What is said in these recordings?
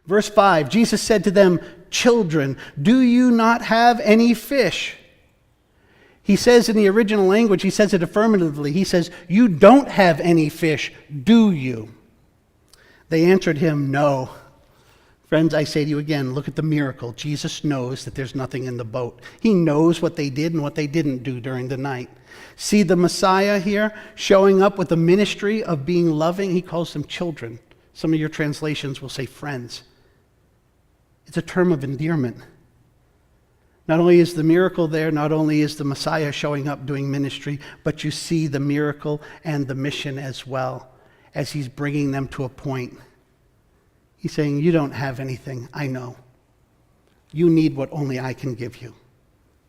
Verse 5, Jesus said to them, "Children, do you not have any fish?" He says in the original language, he says it affirmatively. He says, "You don't have any fish, do you?" They answered him, "No." Friends, I say to you again, look at the miracle. Jesus knows that there's nothing in the boat. He knows what they did and what they didn't do during the night. See the Messiah here showing up with the ministry of being loving. He calls them children. Some of your translations will say friends. It's a term of endearment. Not only is the miracle there, not only is the Messiah showing up doing ministry, but you see the miracle and the mission as well as he's bringing them to a point. He's saying, you don't have anything, I know. You need what only I can give you.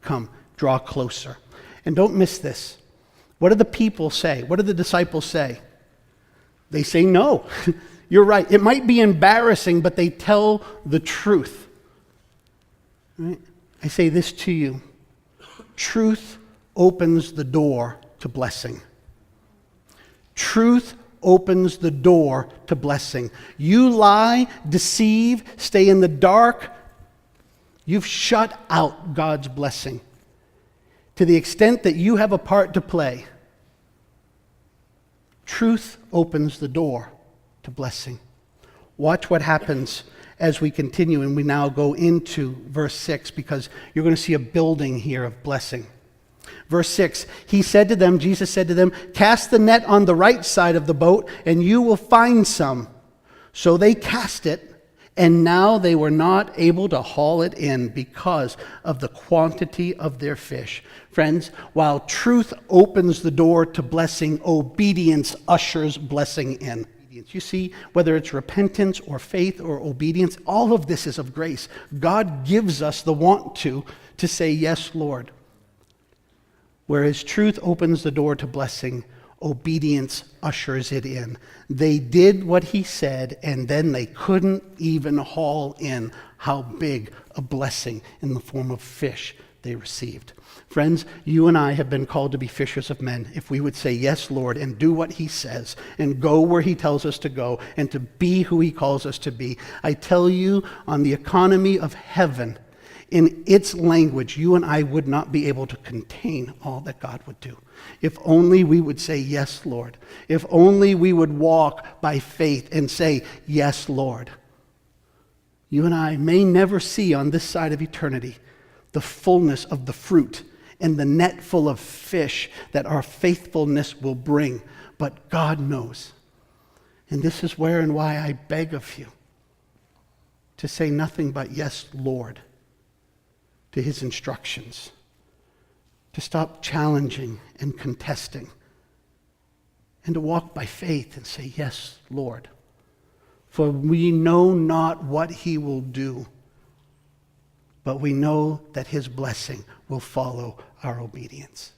Come, draw closer. And don't miss this. What do the people say? What do the disciples say? They say no. You're right. It might be embarrassing, but they tell the truth. Right? I say this to you. Truth opens the door to blessing. Truth opens the door to blessing. You lie, deceive, stay in the dark, you've shut out God's blessing. To the extent that you have a part to play, truth opens the door to blessing. Watch what happens as we continue, and we now go into verse 6, because you're going to see a building here of blessing. Verse 6, Jesus said to them, "Cast the net on the right side of the boat, and you will find some." So they cast it, and now they were not able to haul it in because of the quantity of their fish. Friends, while truth opens the door to blessing, obedience ushers blessing in. You see, whether it's repentance or faith or obedience, all of this is of grace. God gives us the want to say, "Yes, Lord." Whereas truth opens the door to blessing, obedience ushers it in. They did what he said, and then they couldn't even haul in how big a blessing in the form of fish they received. Friends, you and I have been called to be fishers of men. If we would say, "Yes, Lord," and do what he says, and go where he tells us to go, and to be who he calls us to be, I tell you, on the economy of heaven, in its language, you and I would not be able to contain all that God would do. If only we would say, "Yes, Lord." If only we would walk by faith and say, "Yes, Lord." You and I may never see on this side of eternity the fullness of the fruit and the net full of fish that our faithfulness will bring, but God knows. And this is where and why I beg of you to say nothing but "Yes, Lord," to his instructions, to stop challenging and contesting, and to walk by faith and say, "Yes, Lord." For we know not what he will do, but we know that his blessing will follow our obedience.